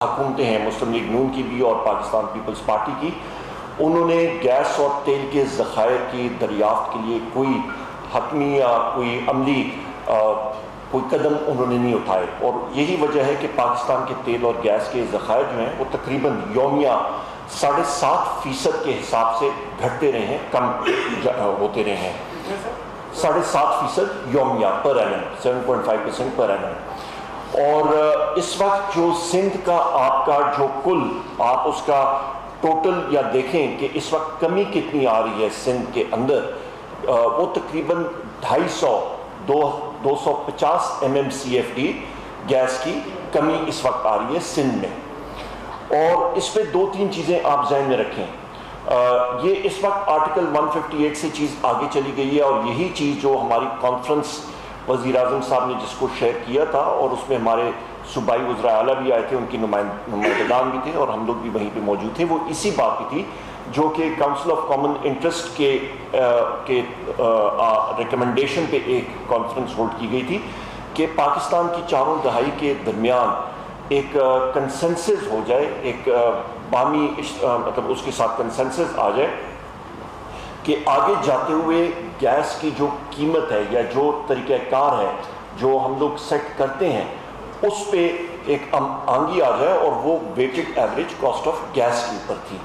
حکومتیں ہیں مسلم لیگ نون کی بھی اور پاکستان پیپلز پارٹی کی، انہوں نے گیس اور تیل کے ذخائر کی دریافت کے لیے کوئی حتمی یا کوئی عملی کوئی قدم انہوں نے نہیں اٹھائے، اور یہی وجہ ہے کہ پاکستان کے تیل اور گیس کے ذخائر جو ہیں وہ تقریباً یومیہ 7.5% کے حساب سے گھٹتے رہے ہیں، کم ہوتے رہے ہیں، 7.5% یومیہ پر اینم، 7.5% پر اینم۔ اور اس وقت جو سندھ کا آپ کا جو کل آپ اس کا ٹوٹل یا دیکھیں کہ اس وقت کمی کتنی آ رہی ہے سندھ کے اندر، وہ تقریباً 250 MMCFD گیس کی کمی اس وقت آ رہی ہے سندھ میں۔ اور اس پہ 2-3 چیزیں آپ ذہن میں رکھیں، یہ اس وقت آرٹیکل 158 سے چیز آگے چلی گئی ہے، اور یہی چیز جو ہماری کانفرنس وزیر اعظم صاحب نے جس کو شیئر کیا تھا، اور اس میں ہمارے صوبائی وزراء اعلیٰ بھی آئے تھے، ان کی نمائندگان بھی تھے اور ہم لوگ بھی وہیں پہ موجود تھے، وہ اسی بات کی تھی جو کہ کاؤنسل آف کامن انٹرسٹ کے ریکمنڈیشن پہ ایک کانفرنس ہولڈ کی گئی تھی کہ پاکستان کی چاروں دہائی کے درمیان ایک کنسنسس ہو جائے، ایک باہمی مطلب اس کے ساتھ کنسنسس آ جائے کہ آگے جاتے ہوئے گیس کی جو قیمت ہے یا جو طریقہ کار ہے جو ہم لوگ سیٹ کرتے ہیں اس پہ ایک آنگی آ جائے، اور وہ weighted average cost of gas کے اوپر تھی۔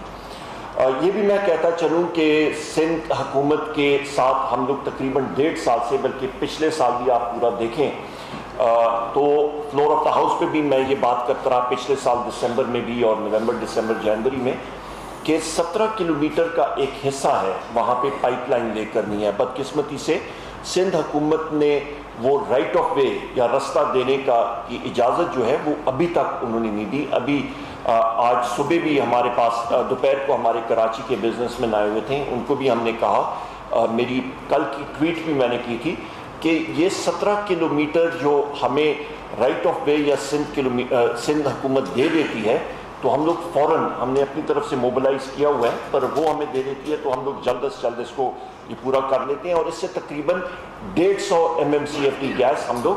یہ بھی میں کہتا چلوں کہ سندھ حکومت کے ساتھ ہم لوگ تقریباً 1.5 سال سے، بلکہ پچھلے سال بھی آپ پورا دیکھیں تو فلور آف دا ہاؤس پہ بھی میں یہ بات کرتا رہا پچھلے سال دسمبر میں بھی اور نومبر دسمبر جنوری میں کہ 17 کلومیٹر کا ایک حصہ ہے وہاں پہ پائپ لائن لے کرنی ہے۔ بدقسمتی سے سندھ حکومت نے وہ رائٹ آف وے یا رستہ دینے کی اجازت جو ہے وہ ابھی تک انہوں نے نہیں دی۔ ابھی آج صبح بھی ہمارے پاس دوپہر کو ہمارے کراچی کے بزنس مین آئے ہوئے تھے، ان کو بھی ہم نے کہا، میری کل کی ٹویٹ بھی میں نے کی تھی کہ یہ 17 کلومیٹر جو ہمیں رائٹ آف وے یا سندھ حکومت دے دیتی ہے تو ہم لوگ فوراً ہم نے اپنی طرف سے موبلائز کیا ہوا ہے، پر وہ ہمیں دے دیتی ہے تو ہم لوگ جلد از جلد اس کو یہ پورا کر لیتے ہیں، اور اس سے تقریباً 150 MMCFD گیس ہم لوگ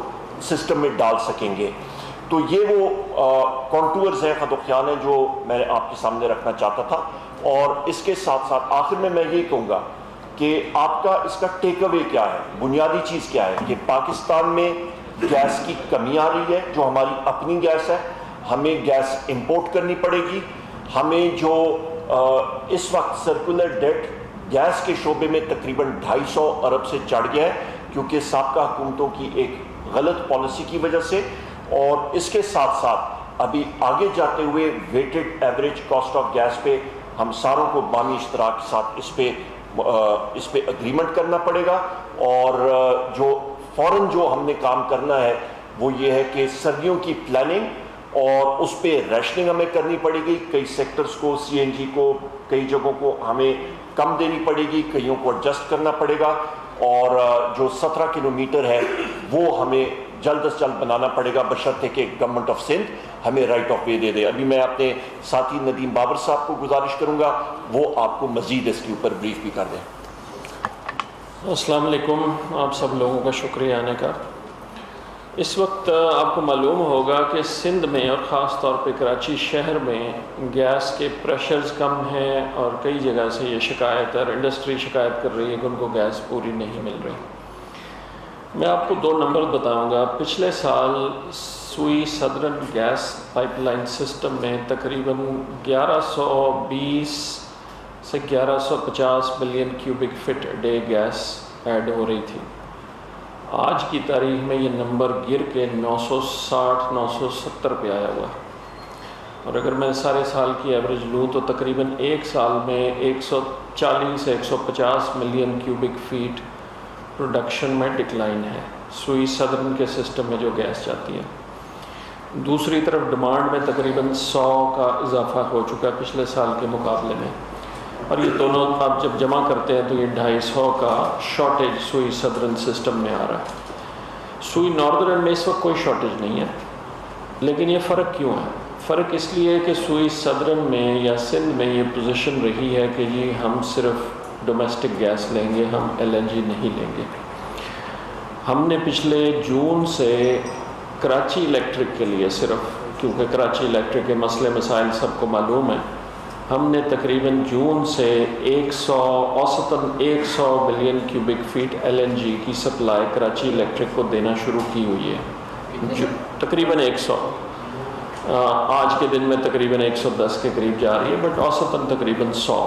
سسٹم میں ڈال سکیں گے۔ تو یہ وہ کانٹورز ہیں، خد و خیال ہیں جو میں آپ کے سامنے رکھنا چاہتا تھا۔ اور اس کے ساتھ ساتھ آخر میں یہی کہوں گا کہ آپ کا اس کا ٹیک اوے کیا ہے، بنیادی چیز کیا ہے کہ پاکستان میں گیس کی کمی آ رہی ہے، جو ہماری اپنی گیس ہے، ہمیں گیس امپورٹ کرنی پڑے گی، ہمیں جو اس وقت سرکولر ڈیٹ گیس کے شعبے میں تقریباً 250 ارب سے چڑھ گیا ہے کیونکہ سابقہ حکومتوں کی ایک غلط پالیسی کی وجہ سے، اور اس کے ساتھ ساتھ ابھی آگے جاتے ہوئے weighted average cost of gas پہ ہم ساروں کو باہمی اشتراک کے ساتھ اس پہ اگریمنٹ کرنا پڑے گا، اور جو فوراً جو ہم نے کام کرنا ہے وہ یہ ہے کہ سردیوں کی پلاننگ اور اس پہ ریشننگ ہمیں کرنی پڑے گی، کئی سیکٹرز کو CNG کو کئی جگہوں کو ہمیں کم دینی پڑے گی، کئیوں کو ایڈجسٹ کرنا پڑے گا، اور جو 17 کلومیٹر ہے وہ ہمیں جلد از جلد بنانا پڑے گا بشرطے کہ گورنمنٹ آف سندھ ہمیں رائٹ آف وے دے دے۔ ابھی میں اپنے ساتھی ندیم بابر صاحب کو گزارش کروں گا وہ آپ کو مزید اس کے اوپر بریف بھی کر دیں۔ السلام علیکم، آپ سب لوگوں کا شکریہ آنے کا۔ اس وقت آپ کو معلوم ہوگا کہ سندھ میں اور خاص طور پہ کراچی شہر میں گیس کے پریشرز کم ہیں، اور کئی جگہ سے یہ شکایت اور انڈسٹری شکایت کر رہی ہے کہ ان کو گیس پوری نہیں مل رہی۔ میں آپ کو 2 نمبر بتاؤں گا۔ پچھلے سال Sui southern gas pipeline system میں تقریباً 1120 سے 1150 million cubic feet day gas add ہو رہی تھی۔ آج کی تاریخ میں یہ نمبر گر کے 960-970 پہ آیا ہوا، اور اگر میں سارے سال کی ایوریج لوں تو تقریباً ایک سال میں 140 سے 150 ملین کیوبک فیٹ پروڈکشن میں ڈکلائن ہے سوئی سدرن کے سسٹم میں جو گیس جاتی ہے۔ دوسری طرف ڈیمانڈ میں تقریباً 100 کا اضافہ ہو چکا ہے پچھلے سال کے مقابلے میں، اور یہ دونوں آپ جب جمع کرتے ہیں تو یہ 250 کا شارٹیج سوئی سدرن سسٹم میں آ رہا ہے۔ سوئی ناردرن میں اس وقت کوئی شارٹیج نہیں ہے، لیکن یہ فرق کیوں ہے؟ فرق اس لیے کہ سوئی سدرن میں یا سندھ میں یہ پوزیشن رہی ہے کہ یہ ہم صرف ڈومیسٹک گیس لیں گے، ہم LNG نہیں لیں گے۔ ہم نے پچھلے جون سے کراچی الیکٹرک کے لیے صرف کیونکہ کراچی الیکٹرک کے مسئلے مسائل سب کو معلوم ہے، ہم نے تقریباً جون سے اوسطاً 100 ملین کیوبک فیٹ LNG کی سپلائی کراچی الیکٹرک کو دینا شروع کی ہوئی ہے، تقریباً 100، آج کے دن میں تقریباً 110 کے قریب جا رہی ہے، بٹ اوسطاً تقریباً 100۔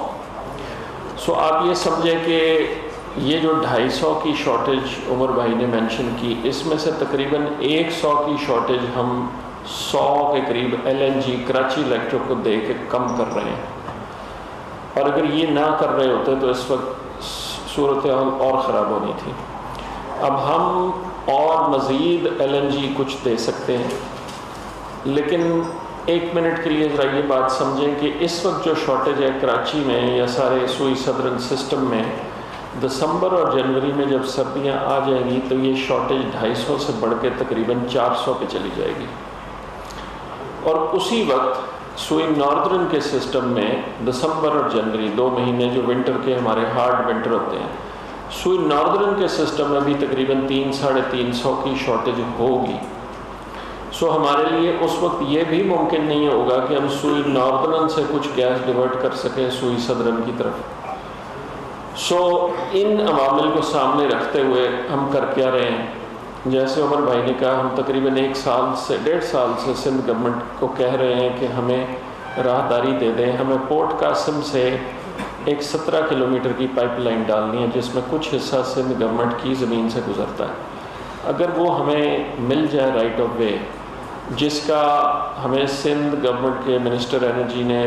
سو آپ یہ سمجھیں کہ یہ جو 250 کی شارٹیج عمر بھائی نے مینشن کی، اس میں سے تقریباً 100 کی شارٹیج ہم 100 کے قریب LNG کراچی الیکٹرک کو دے کے کم کر رہے ہیں، اور اگر یہ نہ کر رہے ہوتے تو اس وقت صورتحال اور خراب ہونی تھی۔ اب ہم اور مزید LNG کچھ دے سکتے ہیں، لیکن 1 منٹ کے لیے ذرا یہ بات سمجھیں کہ اس وقت جو شارٹیج ہے کراچی میں یا سارے سوئی صدرن سسٹم میں، دسمبر اور جنوری میں جب سردیاں آ جائیں گی تو یہ شارٹیج 250 سے بڑھ کے تقریباً 400 پہ چلی جائے گی، اور اسی وقت سوئی ناردرن کے سسٹم میں دسمبر اور جنوری 2 مہینے جو ونٹر کے ہمارے ہارڈ ونٹر ہوتے ہیں، سوئی ناردرن کے سسٹم میں بھی تقریباً 300-350 کی شارٹیج ہوگی۔ سو ہمارے لیے اس وقت یہ بھی ممکن نہیں ہوگا کہ ہم سوئی ناردرن سے کچھ گیس ڈیورٹ کر سکیں سوئی صدرن کی طرف۔ سو ان عوامل کو سامنے رکھتے ہوئے ہم کر کیا رہے ہیں، جیسے عمر بھائی نے کہا، ہم تقریباً 1 سال سے 1.5 سال سے سندھ گورنمنٹ کو کہہ رہے ہیں کہ ہمیں راہداری دے دیں، ہمیں پورٹ قاسم سے ایک 17 کلومیٹر کی پائپ لائن ڈالنی ہے جس میں کچھ حصہ سندھ گورنمنٹ کی زمین سے گزرتا ہے۔ اگر وہ ہمیں مل جائے رائٹ آف وے، جس کا ہمیں سندھ گورنمنٹ کے منسٹر انرجی نے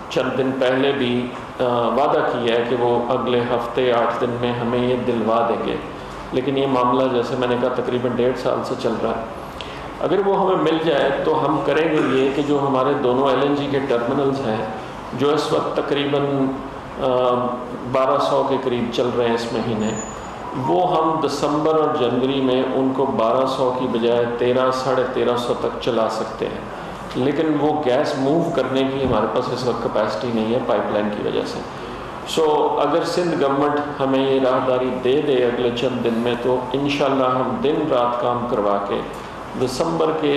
چند دن پہلے بھی وعدہ کیا ہے کہ وہ اگلے ہفتے 8 دن میں ہمیں یہ دلوا دیں گے، لیکن یہ معاملہ جیسے میں نے کہا تقریباً 1.5 سال سے چل رہا ہے۔ اگر وہ ہمیں مل جائے تو ہم کریں گے یہ کہ جو ہمارے دونوں LNG کے ٹرمنلز ہیں جو اس وقت تقریباً 1200 کے قریب چل رہے ہیں اس مہینے، وہ ہم دسمبر اور جنوری میں ان کو 1200 کی بجائے 1300-1350 تک چلا سکتے ہیں، لیکن وہ گیس موو کرنے کی ہمارے پاس اس وقت کیپیسٹی نہیں ہے پائپ لائن کی وجہ سے۔ سو اگر سندھ گورنمنٹ ہمیں یہ راہداری دے دے اگلے چند دن میں تو انشاءاللہ ہم دن رات کام کروا کے دسمبر کے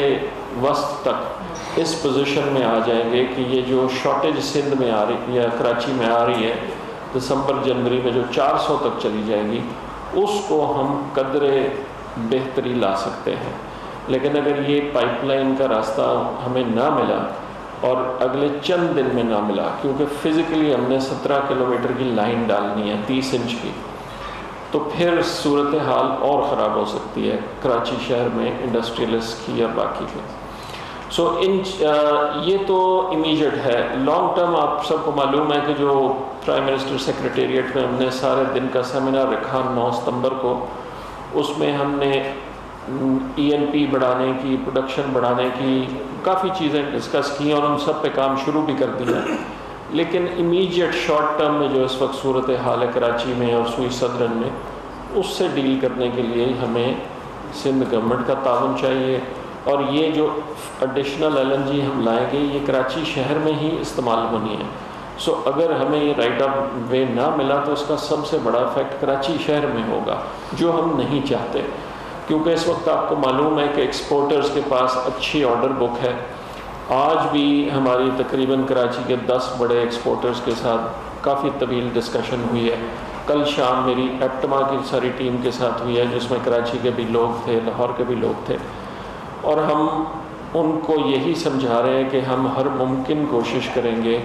وسط تک اس پوزیشن میں آ جائیں گے کہ یہ جو شارٹیج سندھ میں آ رہی یا کراچی میں آ رہی ہے دسمبر جنوری میں جو 400 تک چلی جائے گی، اس کو ہم قدرے بہتری لا سکتے ہیں۔ لیکن اگر یہ پائپ لائن کا راستہ ہمیں نہ ملا اور اگلے چند دن میں نہ ملا، کیونکہ فزیکلی ہم نے 17 کلومیٹر کی لائن ڈالنی ہے 30 انچ کی، تو پھر صورتحال اور خراب ہو سکتی ہے کراچی شہر میں انڈسٹریلسٹ کی یا باقی کی۔ سو یہ تو امیجیٹ ہے۔ لانگ ٹرم آپ سب کو معلوم ہے کہ جو پرائم منسٹر سیکریٹریٹ میں ہم نے سارے دن کا سیمینار رکھا 9 ستمبر کو، اس میں ہم نے ENP بڑھانے کی، پروڈکشن بڑھانے کی کافی چیزیں ڈسکس کی اور ان سب پہ کام شروع بھی کر دیا، لیکن امیجیٹ شارٹ ٹرم میں جو اس وقت صورت حال ہے کراچی میں اور سوئی صدرن میں، اس سے ڈیل کرنے کے لیے ہمیں سندھ گورنمنٹ کا تعاون چاہیے، اور یہ جو ایڈیشنل LNG ہم لائیں گے یہ کراچی شہر میں ہی استعمال ہونی ہے۔ سو اگر ہمیں یہ رائٹ آف وے نہ ملا تو اس کا سب سے بڑا افیکٹ کراچی شہر میں ہوگا، جو ہم نہیں چاہتے، کیونکہ اس وقت آپ کو معلوم ہے کہ ایکسپورٹرز کے پاس اچھی آرڈر بک ہے۔ آج بھی ہماری تقریباً کراچی کے 10 بڑے ایکسپورٹرز کے ساتھ کافی طویل ڈسکشن ہوئی ہے۔ کل شام میری ایپٹما کی ساری ٹیم کے ساتھ ہوئی ہے جس میں کراچی کے بھی لوگ تھے، لاہور کے بھی لوگ تھے، اور ہم ان کو یہی سمجھا رہے ہیں کہ ہم ہر ممکن کوشش کریں گے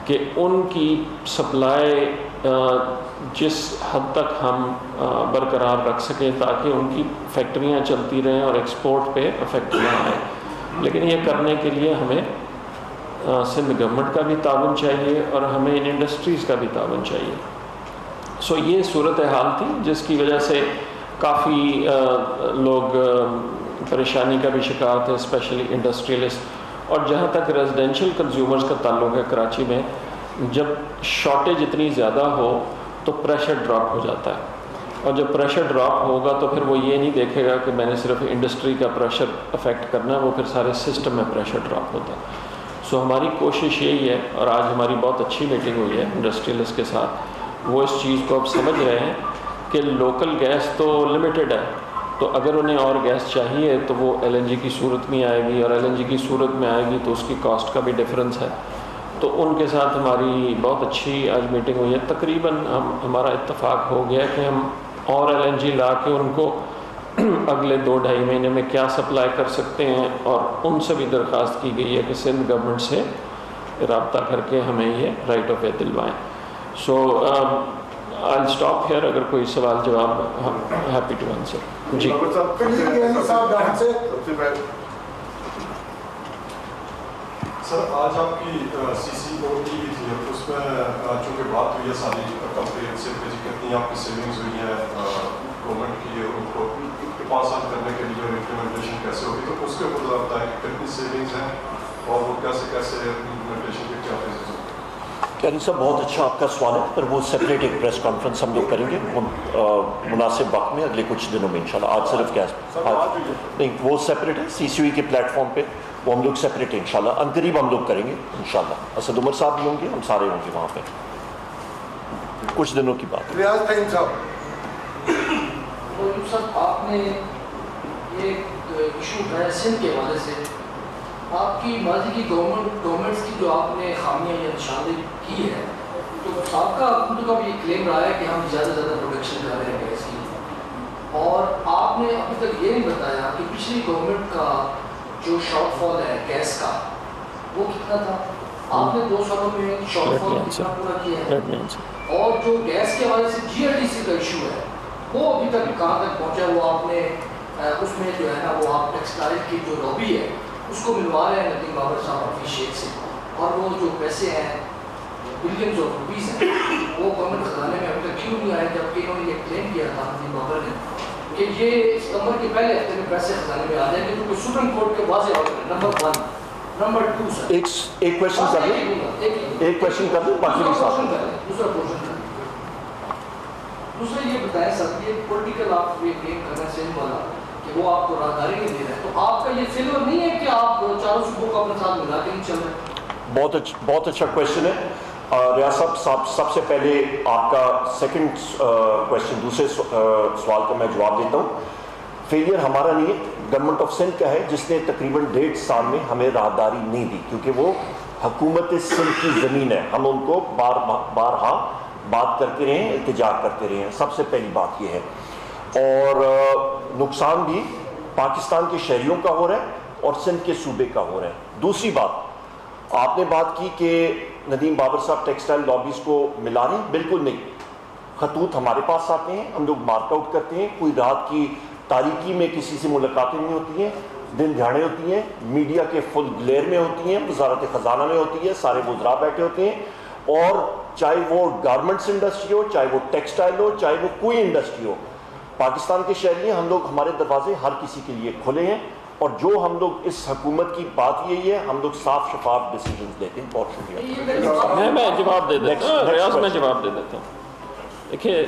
کہ ان کی سپلائی جس حد تک ہم برقرار رکھ سکیں تاکہ ان کی فیکٹریاں چلتی رہیں اور ایکسپورٹ پہ افیکٹ نہ آئے۔ لیکن یہ کرنے کے لیے ہمیں سندھ گورنمنٹ کا بھی تعاون چاہیے اور ہمیں ان انڈسٹریز کا بھی تعاون چاہیے۔ سو یہ صورتحال تھی جس کی وجہ سے کافی لوگ پریشانی کا بھی شکار تھے، اسپیشلی انڈسٹریلسٹ۔ اور جہاں تک ریزیڈینشیل کنزیومرز کا تعلق ہے کراچی میں، جب شارٹیج اتنی زیادہ ہو تو پریشر ڈراپ ہو جاتا ہے، اور جب پریشر ڈراپ ہوگا تو پھر وہ یہ نہیں دیکھے گا کہ میں نے صرف انڈسٹری کا پریشر افیکٹ کرنا ہے، وہ پھر سارے سسٹم میں پریشر ڈراپ ہوتا ہے۔ سو ہماری کوشش یہی ہے، اور آج ہماری بہت اچھی میٹنگ ہوئی ہے انڈسٹریلسٹ کے ساتھ، وہ اس چیز کو اب سمجھ رہے ہیں کہ لوکل گیس تو لمیٹڈ ہے، تو اگر انہیں اور گیس چاہیے تو وہ LNG کی صورت میں آئے گی، اور LNG کی صورت میں آئے گی تو اس کی کاسٹ کا بھی ڈفرینس ہے. تو ان کے ساتھ ہماری بہت اچھی آج میٹنگ ہوئی ہے. تقریباً ہمارا اتفاق ہو گیا کہ ہم اور LNG لا کے ان کو اگلے 2-2.5 مہینے میں کیا سپلائی کر سکتے ہیں، اور ان سے بھی درخواست کی گئی ہے کہ سندھ گورنمنٹ سے رابطہ کر کے ہمیں یہ رائٹ آف وے دلوائیں. So I'll stop here. اگر کوئی سوال جواب ہیپی ٹو آنسر. جی سر، آج آپ کی CCOT بھی تھی، اس میں چونکہ بات ہوئی ہے ساری کمپریہنسو کہ کتنی آپ کی سیونگز ہوئی ہیں گورنمنٹ کی، ان کو 5 سال کرنے کے لیے اور امپلیمنٹیشن کیسے ہوگی، تو اس کے اوپر ذرا بتائیں کہ کتنی سیونگز ہیں اور وہ کیسے امپلیمنٹیشن کے کیا فیزز ہیں. یعنی صاحب بہت اچھا آپ کا سوال ہے، پر وہ سیپریٹ ایک پریس کانفرنس ہم لوگ کریں گے مناسب وقت میں اگلے کچھ دنوں میں انشاءاللہ. آج صرف گیس نہیں، وہ سیپریٹ ہے CCOE کے پلیٹ فارم پہ، وہ ہم لوگ سیپریٹ ہیں انشاءاللہ. عنقریب ہم لوگ کریں گے انشاءاللہ. اسد عمر صاحب بھی ہوں گے، ہم سارے ہوں گے وہاں پہ. کچھ دنوں کی بات. ریاض فہیم صاحب، آپ نے یہ ایشو اٹھایا سندھ کے حوالے سے، آپ کی ماضی کی گورنمنٹس کی جو آپ نے خامیاں یا نشاندہی کی ہے، تو سابقہ حکومت کا بھی یہ کلیم رہا ہے کہ ہم زیادہ سے زیادہ پروڈکشن کر رہے ہیں گیس کی، اور آپ نے ابھی تک یہ نہیں بتایا کہ پچھلی گورنمنٹ کا جو شارٹ فال ہے گیس کا وہ کتنا تھا. آپ نے 2 سالوں میں شارٹ فال کتنا پورا کیا ہے، اور جو گیس کے حوالے سے GLDC کا ایشو ہے وہ ابھی تک کہاں تک پہنچا. وہ آپ نے اس میں جو ہے نا، وہ آپ ٹیکسٹائل کی جو لابی ہے اس کو ملوا رہے ہیں ندیم بابر صاحب اپنی شیخ سے، اور وہ جو پیسے ہیں بلینز آف روپیز ہیں وہ گورنمنٹ خزانے میں ابھی تک کیوں نہیں آئے، جبکہ انہوں نے یہ کلیم کیا تھا ندیم بابر نے کہ یہ ستمبر کے پہلے ہفتے میں پیسے خزانے میں آ جائیں گے. تو سپریم کورٹ کے واضح آرڈر ہے. نمبر 1. نمبر 2 سر، ایک کوشچن کر لیں، ایک کوشچن کر لیں، باقی دوسرا پورشن کر لیں. دوسرا یہ بتائیں سر، یہ پولیٹیکل آپ یہ کلیم کرنا سندھ والا کہ وہ آپ کو راہداری نہیں دے رہے ہیں، تو آپ کا یہ فیلور نہیں ہے کہ آپ چاروں صوبوں کو اپنے ساتھ ملا کے نہیں چل رہے؟ بہت اچھا کویشچن ہے. ریاض صاحب، سب سے پہلے آپ کا سیکنڈ کویشچن، دوسرے سوال کا میں جواب دیتا ہوں. فیلئر ہمارا نہیں ہے، گورنمنٹ آف سندھ کا ہے، جس نے تقریباً 1.5 سال میں ہمیں راہداری نہیں دی، کیونکہ وہ حکومت سندھ کی زمین ہے. ہم ان کو بارہا بات کرتے رہے ہیں، التجا کرتے رہے ہیں. سب سے پہلی بات یہ ہے، اور نقصان بھی پاکستان کے شہریوں کا ہو رہا ہے اور سندھ کے صوبے کا ہو رہا ہے. دوسری بات، آپ نے بات کی کہ ندیم بابر صاحب ٹیکسٹائل لابیز کو ملا رہے ہیں. بالکل نہیں. خطوط ہمارے پاس آتے ہیں، ہم لوگ مارک آؤٹ کرتے ہیں. کوئی رات کی تاریکی میں کسی سے ملاقاتیں نہیں ہوتی ہیں، دن دہاڑے ہوتی ہیں، میڈیا کے فل گلیئر میں ہوتی ہیں، وزارت خزانہ میں ہوتی ہے، سارے وزراء بیٹھے ہوتے ہیں، اور چاہے وہ گارمنٹس انڈسٹری ہو، چاہے وہ ٹیکسٹائل ہو، چاہے وہ کوئی انڈسٹری ہو، پاکستان کے شہری ہیں. ہم لوگ، ہمارے دروازے ہر کسی کے لیے کھلے ہیں، اور جو ہم لوگ اس حکومت کی بات یہی ہے، ہم لوگ صاف شفاف ڈیسیجنز لیتے ہیں. بہت شکریہ. میں جواب دے دیتا ہوں. ریاض میں جواب دے دیتا ہوں. دیکھیے،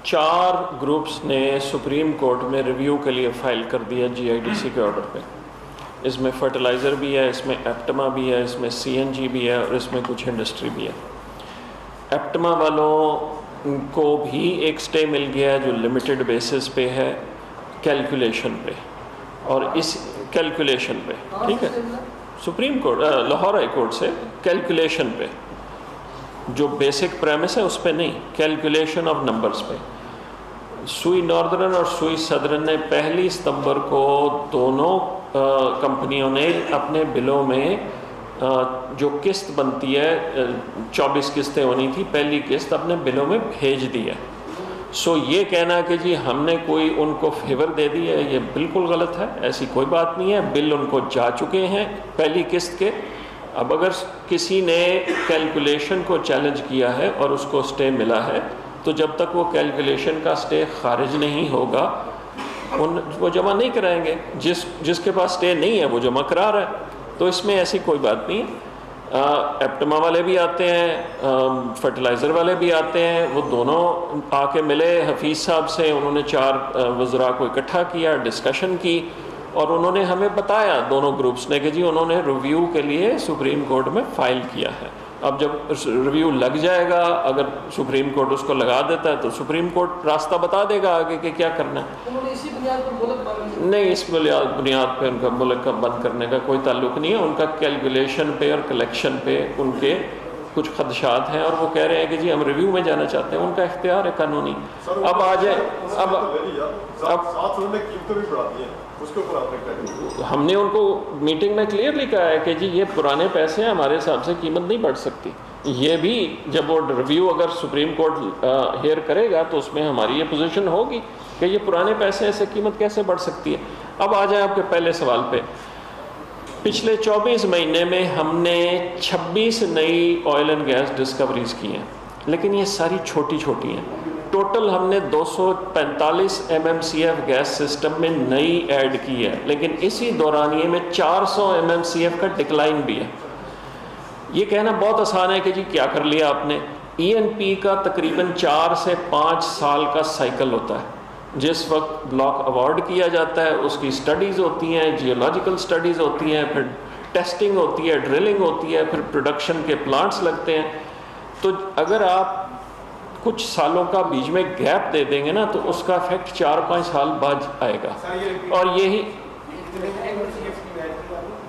4 گروپس نے سپریم کورٹ میں ریویو کے لیے فائل کر دیا GIDC کے آرڈر پہ. اس میں فرٹیلائزر بھی ہے، اس میں ایپٹما بھی ہے، اس میں CNG بھی ہے، اور اس میں کچھ انڈسٹری بھی ہے. ایپٹما والوں کو بھی ایک سٹے مل گیا ہے جو لمیٹڈ بیسس پہ ہے، کیلکولیشن پہ، اور اس کیلکولیشن پہ، ٹھیک ہے، supreme court Lahore high court سے کیلکولیشن پہ، جو بیسک پریمس ہے اس پہ نہیں، کیلکولیشن آف نمبرز پہ. سوئی ناردرن اور سوئی سدرن نے 1 ستمبر کو دونوں کمپنیوں نے اپنے بلوں میں جو قسط بنتی ہے 24 قسطیں ہونی تھی، پہلی قسط اپنے بلوں میں بھیج دی ہے. سو یہ کہنا کہ جی ہم نے کوئی ان کو فیور دے دی ہے، یہ بالکل غلط ہے. ایسی کوئی بات نہیں ہے. بل ان کو جا چکے ہیں پہلی قسط کے. اب اگر کسی نے کیلکولیشن کو چیلنج کیا ہے اور اس کو سٹے ملا ہے، تو جب تک وہ کیلکولیشن کا سٹے خارج نہیں ہوگا وہ جمع نہیں کرائیں گے. جس کے پاس سٹے نہیں ہے وہ جمع کرا رہا ہے. تو اس میں ایسی کوئی بات نہیں. ایپٹما والے بھی آتے ہیں، فرٹیلائزر والے بھی آتے ہیں، وہ دونوں آ کے ملے حفیظ صاحب سے. انہوں نے 4 وزراء کو اکٹھا کیا، ڈسکشن کی، اور انہوں نے ہمیں بتایا دونوں گروپس نے کہ جی انہوں نے ریویو کے لیے سپریم کورٹ میں فائل کیا ہے. اب جب ریویو لگ جائے گا, اگر سپریم کورٹ اس کو لگا دیتا ہے تو سپریم کورٹ راستہ بتا دے گا آگے کہ کیا کرنا ہے. انہوں نے اسی بنیاد پر ملک بند نہیں, اس بنیاد پہ ان کا ملک کا بند کرنے کا کوئی تعلق نہیں ہے. ان کا کیلکولیشن پہ اور کلیکشن پہ ان کے کچھ خدشات ہیں, اور وہ کہہ رہے ہیں کہ جی ہم ریویو میں جانا چاہتے ہیں. ان کا اختیار ہے قانونی. اب آ جائے, اب ہم نے ان کو میٹنگ میں کلیئرلی کہا ہے کہ جی یہ پرانے پیسے ہیں, ہمارے حساب سے قیمت نہیں بڑھ سکتی. یہ بھی جب وہ ریویو اگر سپریم کورٹ ہیئر کرے گا تو اس میں ہماری یہ پوزیشن ہوگی کہ یہ پرانے پیسے ایسے قیمت کیسے بڑھ سکتی ہے. اب آ جائیں آپ کے پہلے سوال پہ. پچھلے 24 مہینے میں ہم نے 26 نئی آئل اینڈ گیس ڈسکوریز کی ہیں, لیکن یہ ساری چھوٹی چھوٹی ہیں. ٹوٹل ہم نے 245 MMCF گیس سسٹم میں نئی ایڈ کی ہے, لیکن اسی دورانیے میں 400 MMCF کا ڈکلائن بھی ہے. یہ کہنا بہت آسان ہے کہ جی کیا کر لیا آپ نے. ENP کا تقریباً 4 سے 5 سال کا سائیکل ہوتا ہے. جس وقت بلاک ایوارڈ کیا جاتا ہے اس کی سٹڈیز ہوتی ہیں, جیولوجیکل سٹڈیز ہوتی ہیں, پھر ٹیسٹنگ ہوتی ہے, ڈرلنگ ہوتی ہے, پھر پروڈکشن کے پلانٹس لگتے ہیں. تو اگر آپ کچھ سالوں کا بیچ میں گیپ دے دیں گے نا تو اس کا افیکٹ 4-5 سال بعد آئے گا. اور یہی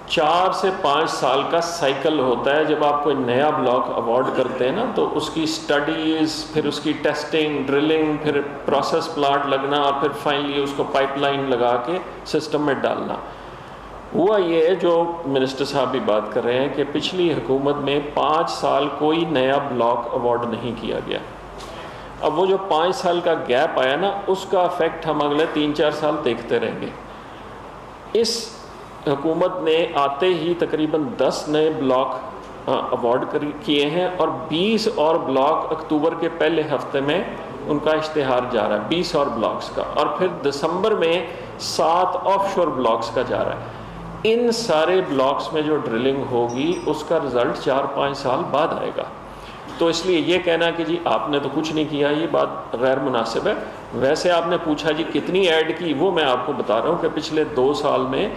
4 سے 5 سال کا سائیکل ہوتا ہے. جب آپ کوئی نیا بلاک ایوارڈ کرتے ہیں نا تو اس کی سٹڈیز, پھر اس کی ٹیسٹنگ, ڈرلنگ, پھر پروسیس پلانٹ لگنا, اور پھر فائنلی اس کو پائپ لائن لگا کے سسٹم میں ڈالنا. ہوا یہ جو منسٹر صاحب بھی بات کر رہے ہیں کہ پچھلی حکومت میں 5 سال کوئی نیا بلاک ایوارڈ نہیں کیا گیا. اب وہ جو 5 سال کا گیپ آیا نا اس کا افیکٹ ہم اگلے 3-4 سال دیکھتے رہیں گے. اس حکومت نے آتے ہی تقریباً 10 نئے بلاک ایوارڈ کیے ہیں, اور 20 اور بلاک اکتوبر کے پہلے ہفتے میں ان کا اشتہار جا رہا ہے, 20 اور بلاکس کا, اور پھر دسمبر میں 7 آف شور بلاکس کا جا رہا ہے. ان سارے بلاکس میں جو ڈرلنگ ہوگی اس کا رزلٹ 4-5 سال بعد آئے گا. تو اس لیے یہ کہنا کہ جی آپ نے تو کچھ نہیں کیا, یہ بات غیر مناسب ہے. ویسے آپ نے پوچھا جی کتنی ایڈ کی, وہ میں آپ کو بتا رہا ہوں کہ پچھلے 2 سال میں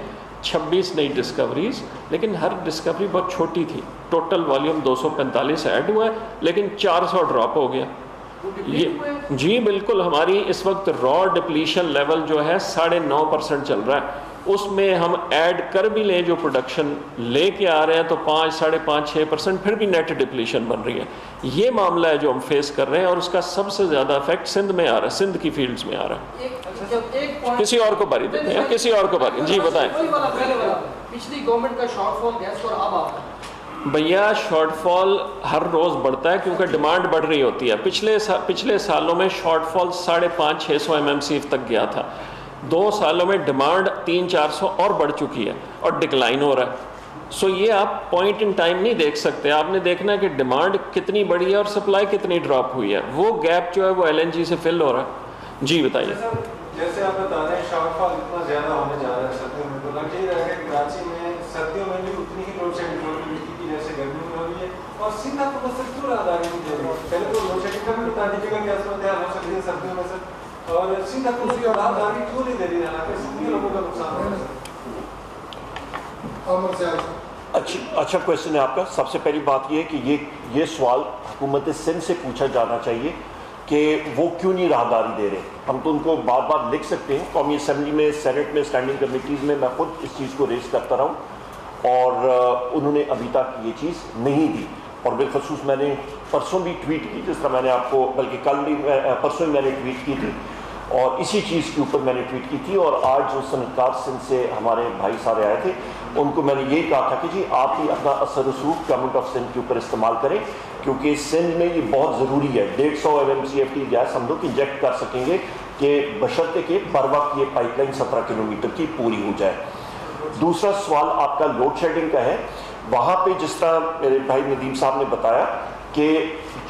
26 نئی ڈسکوریز, لیکن ہر ڈسکوری بہت چھوٹی تھی. ٹوٹل والیوم 245 ایڈ ہوا ہے, لیکن 400 ڈراپ ہو گیا. یہ جی بالکل, ہماری اس وقت را ڈپلیشن لیول جو ہے 9.5% چل رہا ہے. اس میں ہم ایڈ کر بھی لیں جو پروڈکشن لے کے آ رہے ہیں تو 5-5.5-6% پھر بھی نیٹ ڈپلیشن بن رہی ہے. یہ معاملہ ہے جو ہم فیس کر رہے ہیں, اور اس کا سب سے زیادہ افیکٹ سندھ میں آ رہا ہے, سندھ کی فیلڈز میں آ رہا ہے. کسی اور کو باری دیتے ہیں, کسی اور کو باری. جی بتائیں. پچھلی گورنمنٹ کا شارٹ فال گیس اور اب آپ بھیا شارٹ فال ہر روز بڑھتا ہے کیونکہ ڈیمانڈ بڑھ رہی ہوتی ہے. پچھلے سالوں میں شارٹ فال 550-600 MMCF تک گیا تھا. 2 سالوں میں ڈیمانڈ 300-400 اور بڑھ چکی ہے, اور ڈکلائن ہو رہا ہے. سو یہ آپ پوائنٹ ان ٹائم نہیں دیکھ سکتے, آپ نے دیکھنا ہے کہ ڈیمانڈ کتنی بڑھی ہے اور سپلائی کتنی ڈراپ ہوئی ہے. وہ گیپ جو ہے وہ LNG سے فل ہو رہا ہے. جی بتائیے. جیسے آپ بتا رہے ہیں شارٹ فال اتنا زیادہ ہونے جا رہا ہے سردیوں میں, تو لگ رہا ہے کہ کراچی میں سردیوں میں بھی اتنی ہی لوڈ شیڈنگ ہو رہی ہے جیسے گرمی میں ہو رہی ہے, اور سیدھا تو بس کیوں راہداری نہیں دے رہی. پہلے تو لوڈ شیڈنگ کا بھی بتا دیجیے گا کہ اس میں ہو سکتی ہے سردیوں میں سر, اور سیدھا تو اس کی راہداری کیوں نہیں دے رہی ہے, حالانکہ سندھی لوگوں کا نقصان ہو رہا ہے. اچھا کویشچن ہے آپ کا. سب سے پہلی بات یہ ہے کہ یہ سوال حکومت سندھ سے پوچھا جانا چاہیے کہ وہ کیوں نہیں راہداری دے رہے. ہم تو ان کو بار بار لکھ سکتے ہیں, قومی اسمبلی میں, سینٹ میں, اسٹینڈنگ کمیٹیز میں خود اس چیز کو ریز کرتا رہا ہوں, اور انہوں نے ابھی تک یہ چیز نہیں دی. اور بالخصوص میں نے پرسوں بھی ٹویٹ کی, جس طرح میں نے آپ کو, بلکہ کل بھی پرسوں ہی میں نے ٹویٹ کی تھی, اور اسی چیز کے اوپر میں نے ٹویٹ کی تھی. اور آج جو صنعتکار سندھ سے ہمارے بھائی سارے آئے تھے ان کو میں نے یہی کہا تھا کہ جی آپ بھی اپنا اثر رسوخ گورنمنٹ آف سندھ کے اوپر استعمال کریں, کیونکہ سندھ میں یہ بہت ضروری ہے. 150 MMCF کی گیس ہم لوگ انجیکٹ کر سکیں گے کہ بشرطے کہ بر وقت یہ پائپ لائن 17 کلومیٹر کی پوری ہو جائے. دوسرا سوال آپ کا لوڈ شیڈنگ کا ہے. وہاں پہ جس طرح میرے بھائی ندیم صاحب نے بتایا کہ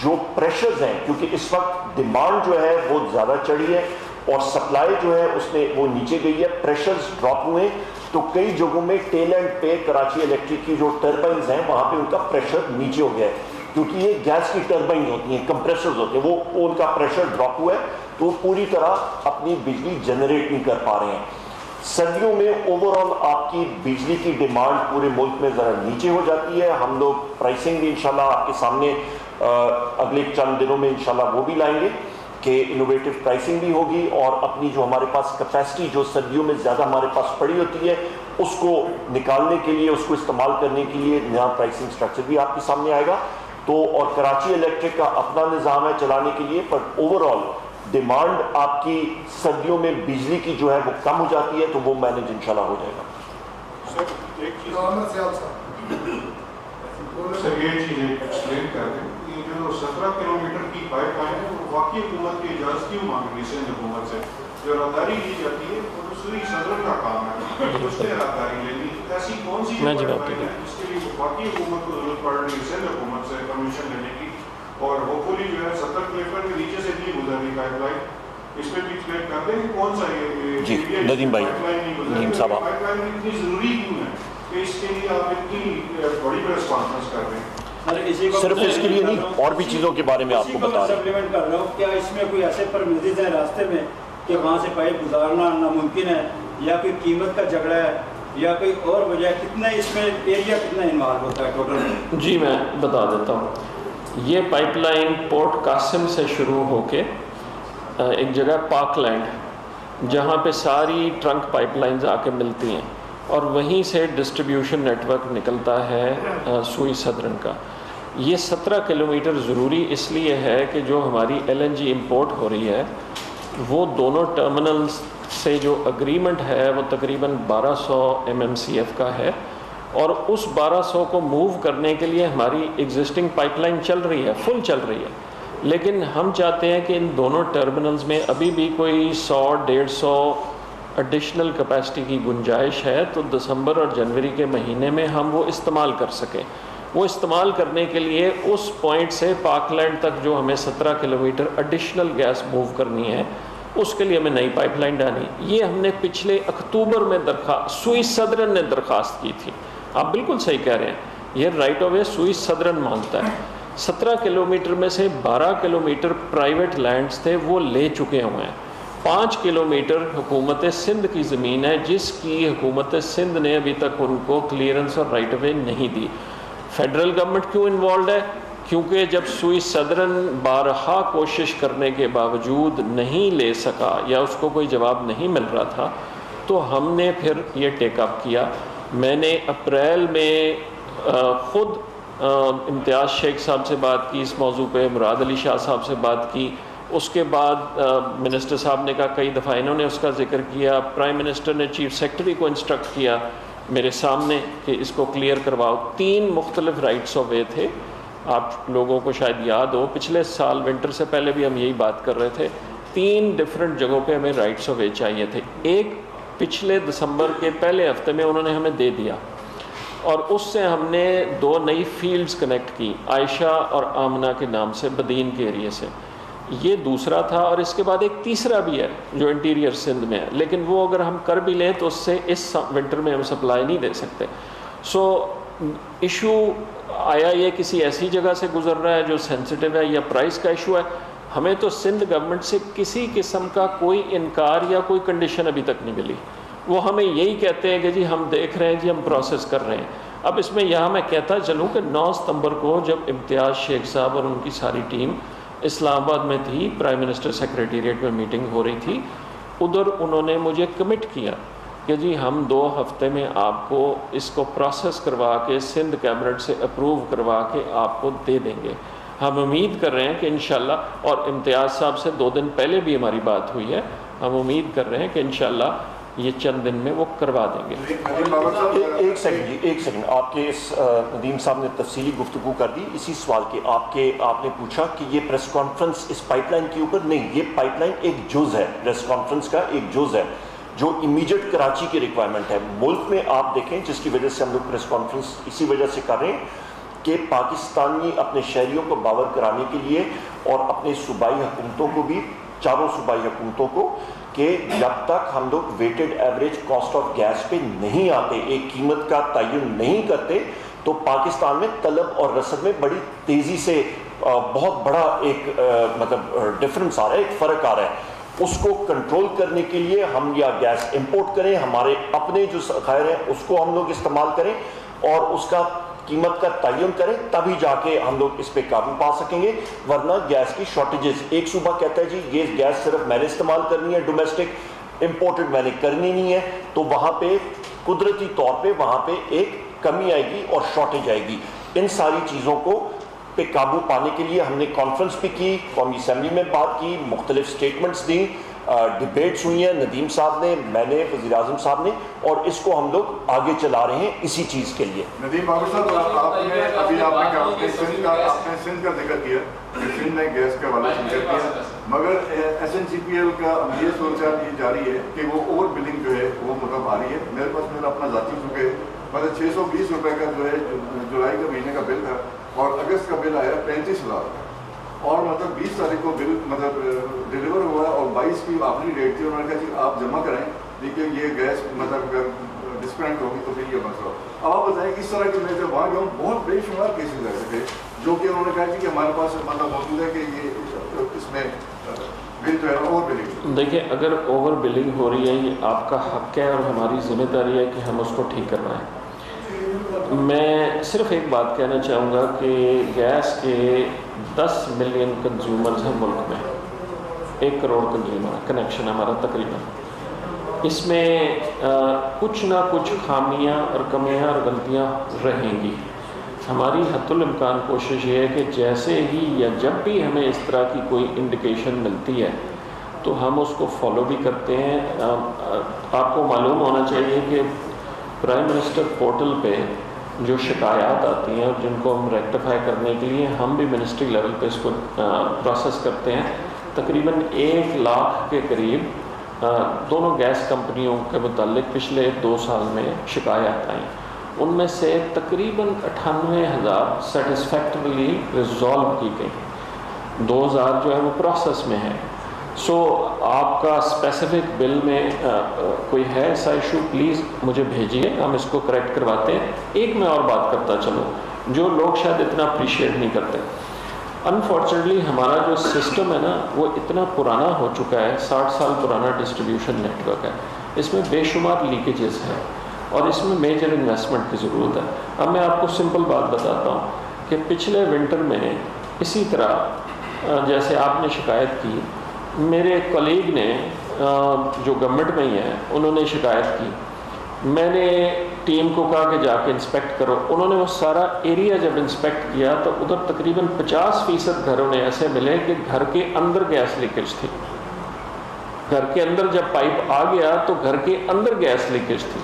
جو پریشرز ہیں, کیونکہ اس وقت ڈیمانڈ جو ہے وہ زیادہ چڑھی ہے اور سپلائی جو ہے اس میں وہ نیچے گئی ہے, پریشرز ڈراپ ہوئے, تو کئی جگہوں میں ٹیل اینڈ پہ کراچی الیکٹرک کی جو ٹربائنز ہیں وہاں پہ ان کا پریشر نیچے ہو گیا ہے, کیونکہ یہ گیس کی ٹربائنز ہوتی ہیں, کمپریسرز ہوتے ہیں, وہ ان کا پریشر ڈراپ ہوا ہے, تو وہ پوری طرح اپنی بجلی جنریٹ نہیں کر پا رہے ہیں. سردیوں میں اوور آل آپ کی بجلی کی ڈیمانڈ پورے ملک میں ذرا نیچے ہو جاتی ہے. ہم لوگ پرائسنگ بھی انشاءاللہ آپ کے سامنے اگلے چند دنوں میں انشاءاللہ وہ بھی لائیں گے کہ انوویٹو پرائسنگ بھی ہوگی, اور اپنی جو ہمارے پاس کیپیسٹی جو سردیوں میں زیادہ ہمارے پاس پڑی ہوتی ہے اس کو نکالنے کے لیے, اس کو استعمال کرنے کے لیے نیا پرائسنگ اسٹرکچر بھی آپ کے سامنے آئے گا. تو اور کراچی الیکٹرک کا اپنا نظام ہے چلانے کے لیے, پر اوور آل ڈیمانڈ آپ کی سردیوں میں بجلی کی جو ہے وہ کم ہو جاتی ہے, تو وہ مینج انشاءاللہ ہو جائے گا. سر یہ چیز ایکسپلین کر دیں, یہ جو 17 کلومیٹر کی پائپ لائن ہے وہ واقعی حکومت کی اجازت کیوں مانگ رہی ہے سندھ حکومت سے؟ جو راداری لی جاتی ہے وہ دوسری صدر کا کام ہے, اس نے راداری لینی, ایسی کون سی پائپ لائن ہے جس کے لیے واقعی حکومت کو ضرورت پڑ رہی ہے سندھ حکومت سے پرمیشن لینے کی, اور ہوپفلی جو ہے 70 کلومیٹر کے نیچے سے نہیں گزر رہی پائپ لائن, اس پہ بھی ایکسپلین کر دیں کہ کون سا یہ جی ندیم بھائی, ندیم صاحب پائپ لائن اتنی ضروری کیوں ہے کہ اس کے لیے آپ اتنی بڑی پریس کانفرنس کر رہے ہیں؟ صرف اس کے لیے نہیں اور بھی چیزوں کے بارے میں آپ کو بتا رہے ہیں. کر رہا ہوں, کیا اس میں کوئی ایسے پرمیزز ہیں راستے میں کہ وہاں سے پائپ گزارنا ناممکن ہے, یا کوئی قیمت کا جھگڑا ہے, یا کوئی اور وجہ, کتنا اس میں ایریا کتنا انوالو ہوتا ہے ٹوٹل؟ جی میں بتا دیتا ہوں. یہ پائپ لائن پورٹ قاسم سے شروع ہو کے ایک جگہ پاک لینڈ جہاں پہ ساری ٹرنک پائپ لائنز آ کے ملتی ہیں, اور وہیں سے ڈسٹریبیوشن نیٹ ورک نکلتا ہے سوئی صدرن کا. یہ 17 کلومیٹر ضروری اس لیے ہے کہ جو ہماری LNG امپورٹ ہو رہی ہے وہ دونوں ٹرمنلز سے جو اگریمنٹ ہے وہ تقریباً 1200 MMCF کا ہے, اور اس 1200 کو موو کرنے کے لیے ہماری ایگزسٹنگ پائپ لائن چل رہی ہے, فل چل رہی ہے, لیکن ہم چاہتے ہیں کہ ان دونوں ٹرمنلز میں ابھی بھی کوئی 100-150 ایڈیشنل کیپیسٹی کی گنجائش ہے, تو دسمبر اور جنوری کے مہینے میں ہم وہ استعمال کر سکیں. وہ استعمال کرنے کے لیے اس پوائنٹ سے پاک لینڈ تک جو ہمیں 17 کلومیٹر ایڈیشنل گیس موو کرنی ہے, اس کے لیے ہمیں نئی پائپ لائن ڈالنی. یہ ہم نے پچھلے اکتوبر میں سوئی صدرن نے درخواست کی تھی. آپ بالکل صحیح کہہ رہے ہیں, یہ رائٹ آف وے سوئی صدرن مانگتا ہے. 17 کلومیٹر میں سے 12 کلومیٹر پرائیویٹ لینڈز تھے, وہ لے چکے ہوئے ہیں. 5 کلومیٹر حکومت سندھ کی زمین ہے جس کی حکومت سندھ نے ابھی تک ان کو کلیئرنس اور رائٹ آف وے نہیں دی. فیڈرل گورنمنٹ کیوں انوالوڈ ہے؟ کیونکہ جب سوئی صدرن بارہا کوشش کرنے کے باوجود نہیں لے سکا یا اس کو کوئی جواب نہیں مل رہا تھا, تو ہم نے پھر یہ ٹیک اپ کیا. میں نے اپریل میں خود امتیاز شیخ صاحب سے بات کی اس موضوع پہ, مراد علی شاہ صاحب سے بات کی, اس کے بعد منسٹر صاحب نے کہا, کئی دفعہ انہوں نے اس کا ذکر کیا, پرائم منسٹر نے چیف سیکرٹری کو انسٹرکٹ کیا میرے سامنے کہ اس کو کلیئر کرواؤ. 3 مختلف رائٹس آف وے تھے. آپ لوگوں کو شاید یاد ہو, پچھلے سال ونٹر سے پہلے بھی ہم یہی بات کر رہے تھے, 3 ڈفرینٹ جگہوں پہ ہمیں رائٹس آف وے چاہیے تھے. ایک پچھلے دسمبر کے پہلے ہفتے میں انہوں نے ہمیں دے دیا, اور اس سے ہم نے 2 نئی فیلڈز کنیکٹ کی, عائشہ اور آمنہ کے نام سے, بدین کے ایریے سے. یہ دوسرا تھا, اور اس کے بعد ایک تیسرا بھی ہے جو انٹیریئر سندھ میں ہے, لیکن وہ اگر ہم کر بھی لیں تو اس سے اس ونٹر میں ہم سپلائی نہیں دے سکتے. سو ایشو آیا یہ کسی ایسی جگہ سے گزر رہا ہے جو سینسٹیو ہے, یا پرائس کا ایشو ہے. ہمیں تو سندھ گورنمنٹ سے کسی قسم کا کوئی انکار یا کوئی کنڈیشن ابھی تک نہیں ملی. وہ ہمیں یہی کہتے ہیں کہ جی ہم دیکھ رہے ہیں, جی ہم پروسیس کر رہے ہیں. اب اس میں یہاں میں کہتا چلوں کہ 9 ستمبر کو جب امتیاز شیخ صاحب اور ان کی ساری ٹیم اسلام آباد میں تھی, پرائم منسٹر سیکریٹریٹ میں میٹنگ ہو رہی تھی, ادھر انہوں نے مجھے کمٹ کیا کہ جی ہم 2 ہفتے میں آپ کو اس کو پروسیس کروا کے سندھ کیبنٹ سے اپروو کروا کے آپ کو دے دیں گے. ہم امید کر رہے ہیں کہ انشاءاللہ, اور امتیاز صاحب سے 2 دن پہلے بھی ہماری بات ہوئی ہے, ہم امید کر رہے ہیں کہ انشاءاللہ یہ چند دن میں وہ کروا دیں گے. ایک سیکنڈ, آپ کے اس ندیم صاحب نے تفصیلی گفتگو کر دی اسی سوال کے. آپ نے پوچھا کہ یہ پریس کانفرنس اس پائپ لائن کے اوپر نہیں, یہ پائپ لائن ایک جز ہے, پریس کانفرنس کا ایک جز ہے جو امیڈیٹ کراچی کی ریکوائرمنٹ ہے. ملک میں آپ دیکھیں جس کی وجہ سے ہم لوگ پریس کانفرنس اسی وجہ سے کر رہے ہیں کہ پاکستانی اپنے شہریوں کو باور کرانے کے لیے, اور اپنے صوبائی حکومتوں کو بھی, چاروں صوبائی حکومتوں کو, کہ جب تک ہم لوگ weighted average cost of gas پہ نہیں آتے, ایک قیمت کا تعین نہیں کرتے, تو پاکستان میں طلب اور رسد میں بڑی تیزی سے بہت بڑا ایک مطلب ڈفرنس آ رہا ہے, ایک فرق آ رہا ہے. اس کو کنٹرول کرنے کے لیے ہم یا گیس امپورٹ کریں, ہمارے اپنے جو ذخائر ہیں اس کو ہم لوگ استعمال کریں اور اس کا قیمت کا تعین کریں, تبھی جا کے ہم لوگ اس پہ قابو پا سکیں گے. ورنہ گیس کی شارٹیجز, ایک صوبہ کہتا ہے جی یہ گیس صرف میں نے استعمال کرنی ہے ڈومیسٹک, امپورٹڈ میں نے کرنی نہیں ہے, تو وہاں پہ قدرتی طور پہ وہاں پہ ایک کمی آئے گی اور شارٹیج آئے گی. ان ساری چیزوں کو پہ قابو پانے کے لیے ہم نے کانفرنس بھی کی, قومی اسمبلی میں بات کی, مختلف سٹیٹمنٹس دیں, ڈبیٹس ہوئی ہیں, ندیم صاحب نے, میں نے, وزیر اعظم صاحب نے, اور اس کو ہم لوگ آگے چلا رہے ہیں اسی چیز کے لیے. ندیم باقر صاحب, آپ نے ابھی آپ نے سندھ کا ذکر کیا, سندھ میں گیس کا حوالہ سے ذکر کیا, مگر SNCPL کا یہ صورتحال یہ جاری ہے کہ وہ اوور بلنگ جو ہے وہ مطلب آ رہی ہے. میرے پاس میرا اپنا ذاتی چکے مطلب 620 روپے کا جو ہے جولائی کے مہینے کا بل تھا, اور اگست کا بل آیا 35,000 کا, اور مطلب 20 تاریخ کو بل مطلب ڈلیور ہوا ہے, اور 22 کی آخری ڈیٹ تھی. انہوں نے کہا جی آپ جمع کریں, لیکن یہ گیس مطلب ڈسکنیکٹ ہوگی تو پھر یہ مسئلہ. اب آپ بتائیں اس طرح کے میں جب وہاں گیا ہوں بہت بے شمار کیسز ایسے تھے جو کہ انہوں نے کہا کہ ہمارے پاس مطلب موجود ہے کہ یہ اس میں بل جو ہے اوور بلنگ. دیکھیں, اگر اوور بلنگ ہو رہی ہے یہ آپ کا حق ہے اور ہماری ذمہ داری ہے کہ ہم اس کو ٹھیک کروائیں. میں صرف ایک بات کہنا چاہوں گا کہ گیس کے 10 ملین کنزیومرز ہیں ملک میں, 1 کروڑ کنزیومر کنیکشن ہمارا تقریباً. اس میں کچھ نہ کچھ خامیاں اور کمیاں اور غلطیاں رہیں گی. ہماری حد الامکان کوشش یہ ہے کہ جیسے ہی یا جب بھی ہمیں اس طرح کی کوئی انڈیکیشن ملتی ہے تو ہم اس کو فالو بھی کرتے ہیں. آپ کو معلوم ہونا چاہیے کہ پرائم منسٹر پورٹل پہ جو شکایات آتی ہیں اور جن کو ہم ریکٹیفائی کرنے کے لیے ہم بھی منسٹری لیول پہ اس کو پروسیس کرتے ہیں, تقریباً 1 لاکھ کے قریب دونوں گیس کمپنیوں کے متعلق پچھلے 2 سال میں شکایات آئیں. ان میں سے تقریباً 98,000 سیٹسفیکٹریلی ریزالو کی گئی, 2,000 جو ہے وہ پروسیس میں ہے. سو آپ کا اسپیسیفک بل میں کوئی ہے ایسا ایشو, پلیز مجھے بھیجیے, ہم اس کو کریکٹ کرواتے ہیں. ایک میں اور بات کرتا چلوں جو لوگ شاید اتنا اپریشیٹ نہیں کرتے. انفارچونیٹلی ہمارا جو سسٹم ہے نا وہ اتنا پرانا ہو چکا ہے, 60 سال پرانا ڈسٹریبیوشن نیٹ ورک ہے. اس میں بے شمار لیکیجز ہیں اور اس میں میجر انویسٹمنٹ کی ضرورت ہے. اب میں آپ کو سمپل بات بتاتا ہوں کہ پچھلے ونٹر میں اسی طرح جیسے آپ نے شکایت کی, میرے کلیگ نے جو گورنمنٹ میں ہی ہیں انہوں نے شکایت کی. میں نے ٹیم کو کہا کہ جا کے انسپیکٹ کرو. انہوں نے وہ سارا ایریا جب انسپیکٹ کیا تو ادھر تقریباً 50% گھروں نے ایسے ملے کہ گھر کے اندر گیس لیکیج تھی. گھر کے اندر جب پائپ آ گیا تو گھر کے اندر گیس لیکیج تھی.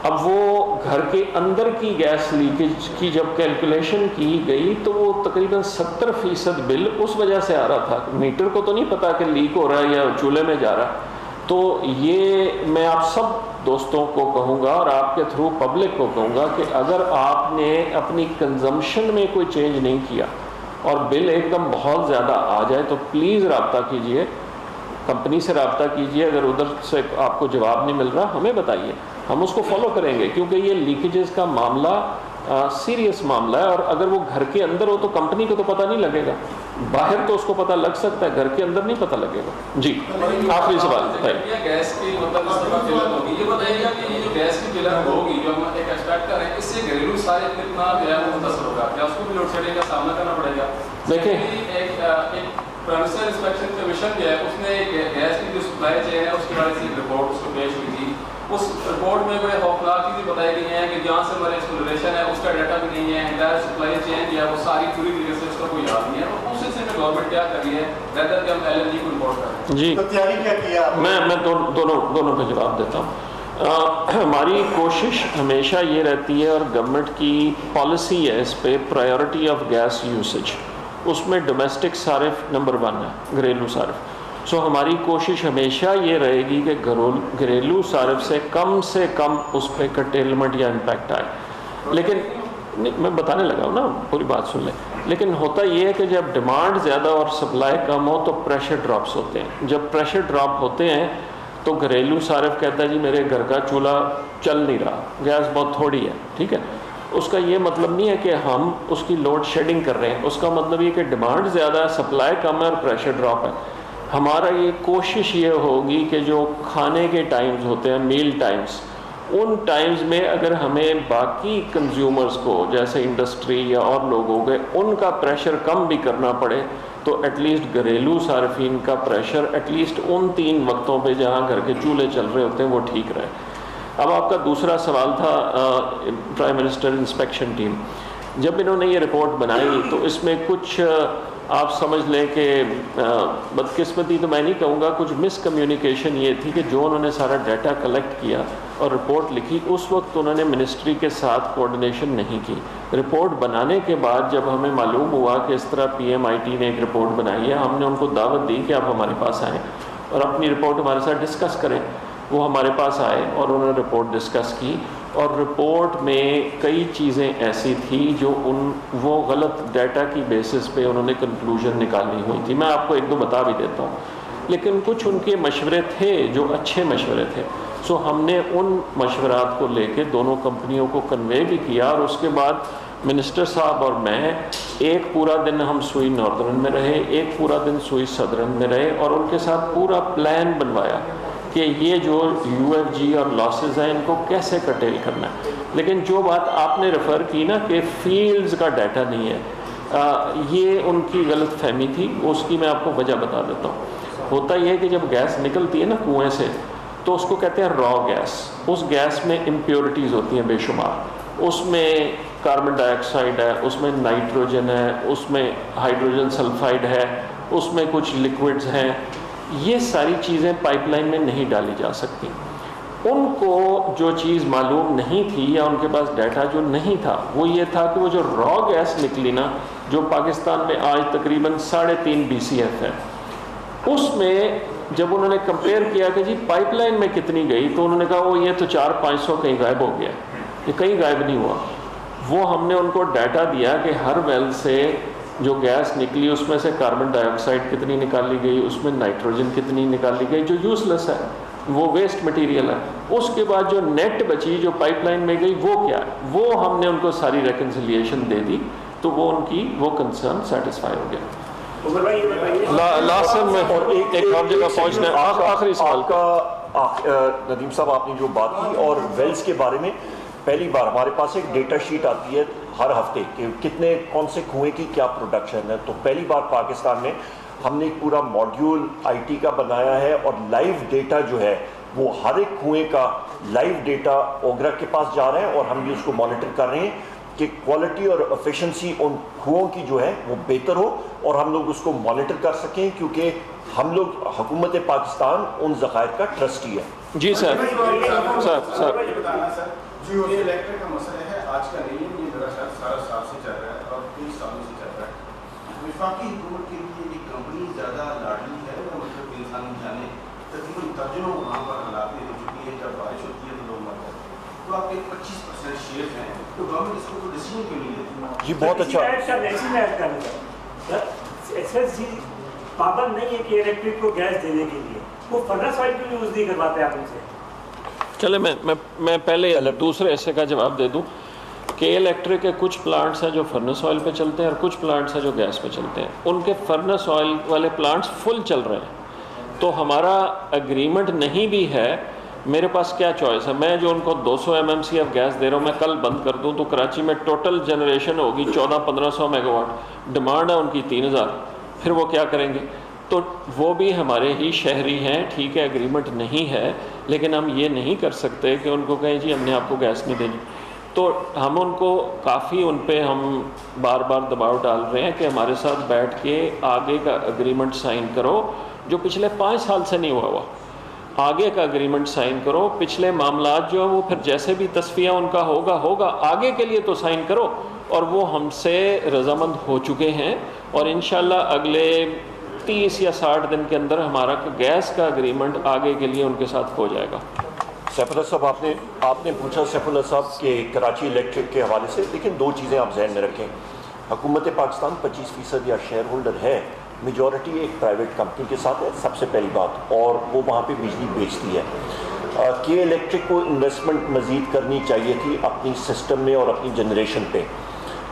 اب وہ گھر کے اندر کی گیس لیکیج کی جب کیلکولیشن کی گئی تو وہ تقریباً 70% بل اس وجہ سے آ رہا تھا. میٹر کو تو نہیں پتا کہ لیک ہو رہا ہے یا چولہے میں جا رہا ہے. تو یہ میں آپ سب دوستوں کو کہوں گا اور آپ کے تھرو پبلک کو کہوں گا کہ اگر آپ نے اپنی کنزمپشن میں کوئی چینج نہیں کیا اور بل ایک دم بہت زیادہ آ جائے تو پلیز رابطہ کیجئے, کمپنی سے رابطہ کیجئے. اگر ادھر سے آپ کو جواب نہیں مل رہا ہمیں بتائیے, ہم اس کو فالو کریں گے, کیونکہ یہ لیکیجز کا معاملہ سیریس معاملہ ہے. اور اگر وہ گھر کے اندر ہو تو کمپنی کو تو پتہ نہیں لگے گا, باہر تو اس کو پتہ لگ سکتا ہے, گھر کے اندر نہیں پتہ لگے گا. جی آخری سوال گیس کی مطلب اس طرح فلر ہوگی, یہ بتائیے گا کہ یہ جو گیس کی فلر ہوگی جو ہم ایک ایکسپیکٹ کر رہے ہیں, اس سے گھریلو سارے کتنا جو ہے وہ متاثر ہوگا, کیا اس کو بھی لوڈ شیڈنگ کا سامنا کرنا پڑے گا؟ دیکھیں ایک پرائمسٹر انسپیکشن کمیشن جو ہے اس نے گیس کی جو سپلائی چین ہے اس کے بارے سے ایک رپورٹ اس کو پیش ہوئی تھی. اس رپورٹ میں بڑے خوفناک چیزیں بتائی گئی ہیں کہ جہاں سے ہمارے ایکسپلوریشن ہے اس کا ڈیٹا بھی نہیں ہے, انٹائر سپلائی چین جو ہے وہ ساری پوری طریقے سے اس کا کوئی یاد نہیں ہے. اور اس سلسلے میں گورنمنٹ کیا کر رہی ہے ریدر کہ ہم LNG کو امپورٹ کریں؟ جی تیاری کیا کیا میں دونوں پہ جواب دیتا ہوں. ہماری کوشش ہمیشہ یہ رہتی ہے اور گورنمنٹ کی پالیسی ہے اس پہ, پرائیورٹی آف گیس یوسیج, اس میں ڈومیسٹک صارف نمبر 1 ہے, گھریلو صارف. سو ہماری کوشش ہمیشہ یہ رہے گی کہ گھریلو صارف سے کم اس پہ کرٹیلمنٹ یا امپیکٹ آئے. لیکن میں بتانے لگا ہوں نا, پوری بات سن لیں. لیکن ہوتا یہ ہے کہ جب ڈیمانڈ زیادہ اور سپلائی کم ہو تو پریشر ڈراپس ہوتے ہیں. جب پریشر ڈراپ ہوتے ہیں تو گھریلو صارف کہتا ہے جی میرے گھر کا چولہا چل نہیں رہا, گیس بہت تھوڑی ہے. ٹھیک ہے, اس کا یہ مطلب نہیں ہے کہ ہم اس کی لوڈ شیڈنگ کر رہے ہیں, اس کا مطلب یہ کہ ڈیمانڈ زیادہ ہے, سپلائی کم ہے اور پریشر ڈراپ ہے. ہمارا یہ کوشش یہ ہوگی کہ جو کھانے کے ٹائمز ہوتے ہیں میل ٹائمز، ان ٹائمز میں اگر ہمیں باقی کنزیومرز کو جیسے انڈسٹری یا اور لوگ ہو گئے ان کا پریشر کم بھی کرنا پڑے تو ایٹ لیسٹ گھریلو صارفین کا پریشر ایٹ لیسٹ ان 3 وقتوں پہ جہاں گھر کے چولہے چل رہے ہوتے ہیں وہ ٹھیک رہے۔ اب آپ کا دوسرا سوال تھا پرائم منسٹر انسپیکشن ٹیم، جب انہوں نے یہ رپورٹ بنائی تو اس میں کچھ آپ سمجھ لیں کہ بدقسمتی تو میں نہیں کہوں گا، کچھ مس کمیونیکیشن یہ تھی کہ جو انہوں نے سارا ڈیٹا کلیکٹ کیا اور رپورٹ لکھی اس وقت انہوں نے منسٹری کے ساتھ کوآرڈینیشن نہیں کی۔ رپورٹ بنانے کے بعد جب ہمیں معلوم ہوا کہ اس طرح PMIT نے ایک رپورٹ بنائی ہے، ہم نے ان کو دعوت دی کہ آپ ہمارے پاس آئیں اور اپنی رپورٹ ہمارے ساتھ ڈسکس کریں۔ وہ ہمارے پاس آئے اور انہوں نے رپورٹ ڈسکس کی، اور رپورٹ میں کئی چیزیں ایسی تھیں جو وہ غلط ڈیٹا کی بیسس پہ انہوں نے کنکلوژن نکالی ہوئی تھی۔ میں آپ کو 1-2 بتا بھی دیتا ہوں، لیکن کچھ ان کے مشورے تھے جو اچھے مشورے تھے، سو ہم نے ان مشورات کو لے کے دونوں کمپنیوں کو کنوے بھی کیا، اور اس کے بعد منسٹر صاحب اور میں ایک پورا دن ہم سوئی ناردرن میں رہے، ایک پورا دن سوئی سدرن میں رہے، اور ان کے ساتھ پورا پلان بنوایا کہ یہ جو UFG اور لاسز ہیں ان کو کیسے کرٹیل کرنا ہے۔ لیکن جو بات آپ نے ریفر کی نا کہ فیلڈز کا ڈیٹا نہیں ہے، یہ ان کی غلط فہمی تھی، اس کی میں آپ کو وجہ بتا دیتا ہوں۔ ہوتا یہ ہے کہ جب گیس نکلتی ہے نا کنویں سے تو اس کو کہتے ہیں را گیس، اس گیس میں امپیورٹیز ہوتی ہیں بے شمار، اس میں کاربن ڈائی آکسائڈ ہے، اس میں نائٹروجن ہے، اس میں ہائیڈروجن سلفائڈ ہے، اس میں کچھ لکوڈز ہیں، یہ ساری چیزیں پائپ لائن میں نہیں ڈالی جا سکتی۔ ان کو جو چیز معلوم نہیں تھی یا ان کے پاس ڈیٹا جو نہیں تھا وہ یہ تھا کہ وہ جو را گیس نکلی نا، جو پاکستان میں آج تقریباً 3.5 BCF ہے، اس میں جب انہوں نے کمپیئر کیا کہ جی پائپ لائن میں کتنی گئی تو انہوں نے کہا وہ یہ تو 400-500 کہیں غائب ہو گیا، یہ کہیں غائب نہیں ہوا۔ وہ ہم نے ان کو ڈیٹا دیا کہ ہر ویل سے جو گیس نکلی اس میں سے کاربن ڈائی آکسائڈ کتنی نکالی گئی، اس میں نائٹروجن کتنی نکالی گئی جو یوز لیس ہے، وہ ویسٹ مٹیریل ہے۔ اس کے بعد جو نیٹ بچی جو پائپ لائن میں گئی وہ کیا ہے، وہ ہم نے ان کو ساری ریکنسیلیشن دے دی، تو وہ ان کی وہ کنسرن سیٹسفائی ہو گیا۔ لاسٹ میں ایک اور جگہ پہنچنا ہے، آخری سوال کا ندیم صاحب آپ نے جو بات کی اور ویلز کے بارے میں، پہلی بار ہمارے پاس ایک ڈیٹا شیٹ آتی ہے ہر ہفتے کہ کتنے کون سے کنویں کی کیا پروڈکشن ہے، تو پہلی بار پاکستان میں ہم نے ایک پورا ماڈیول IT کا بنایا ہے، اور لائیو ڈیٹا جو ہے وہ ہر ایک کنویں کا لائیو ڈیٹا اوگرا کے پاس جا رہا ہے، اور ہم بھی اس کو مانیٹر کر رہے ہیں کہ کوالٹی اور ایفیشنسی ان کنوؤں کی جو ہے وہ بہتر ہو، اور ہم لوگ اس کو مانیٹر کر سکیں، کیونکہ ہم لوگ حکومت پاکستان ان ذخائر کا ٹرسٹی ہے۔ جی سر جو الیکٹرک کا مسئلہ ہے آج کا نہیں ہے، یہ دراصل 7 سال سے چل رہا ہے اور 30 سالوں سے چل رہا ہے۔ وفاقی حکومت کے لیے ایک کمپنی زیادہ لاڈلی ہے، مطلب انسان جانے تقریباً درجنوں وہاں پر حالات ہو چکی ہے، جب بارش ہوتی ہے تو لوگ مرتے ہیں، تو آپ کے 25% شیئر ہیں، تو گورنمنٹ اس کو ڈیسیجن کیوں نہیں لیتی؟ جی بہت اچھا، پابند نہیں ہے کہ الیکٹرک کو گیس دینے کے لیے وہ فرنس آئل کیوں یوز نہیں کرواتے آپ ان سے؟ چلے میں پہلے دوسرے حصے کا جواب دے دوں کہ الیکٹرک کے کچھ پلانٹس ہیں جو فرنس آئل پہ چلتے ہیں اور کچھ پلانٹس ہیں جو گیس پہ چلتے ہیں۔ ان کے فرنس آئل والے پلانٹس فل چل رہے ہیں، تو ہمارا اگریمنٹ نہیں بھی ہے، میرے پاس کیا چوائس ہے؟ میں جو ان کو 200 MMCF گیس دے رہا ہوں، میں کل بند کر دوں تو کراچی میں ٹوٹل جنریشن ہوگی 1400-1500 میگا واٹ، ڈیمانڈ ہے ان کی 3000، پھر وہ کیا کریں گے؟ تو وہ بھی ہمارے ہی شہری ہیں، ٹھیک ہے اگریمنٹ نہیں ہے، لیکن ہم یہ نہیں کر سکتے کہ ان کو کہیں جی ہم نے آپ کو گیس نہیں دینی۔ تو ہم ان کو کافی ان پہ ہم بار بار دباؤ ڈال رہے ہیں کہ ہمارے ساتھ بیٹھ کے آگے کا اگریمنٹ سائن کرو، جو پچھلے 5 سال سے نہیں ہوا آگے کا اگریمنٹ سائن کرو، پچھلے معاملات جو ہیں وہ پھر جیسے بھی تصفیہ ان کا ہوگا آگے کے لیے تو سائن کرو، اور وہ ہم سے رضامند ہو چکے ہیں، اور انشاءاللہ اگلے 30 یا 60 دن کے اندر ہمارا گیس کا اگریمنٹ آگے کے لیے ان کے ساتھ ہو جائے گا۔ سیف اللہ صاحب آپ نے پوچھا سیف اللہ صاحب کہ کراچی الیکٹرک کے حوالے سے، لیکن 2 چیزیں آپ ذہن میں رکھیں، حکومت پاکستان 25% یا شیئر ہولڈر ہے، میجورٹی ایک پرائیویٹ کمپنی کے ساتھ ہے، سب سے پہلی بات، اور وہ وہاں پہ بجلی بیچتی ہے۔ کہ الیکٹرک کو انویسٹمنٹ مزید کرنی چاہیے تھی اپنی سسٹم میں اور اپنی جنریشن پہ،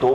2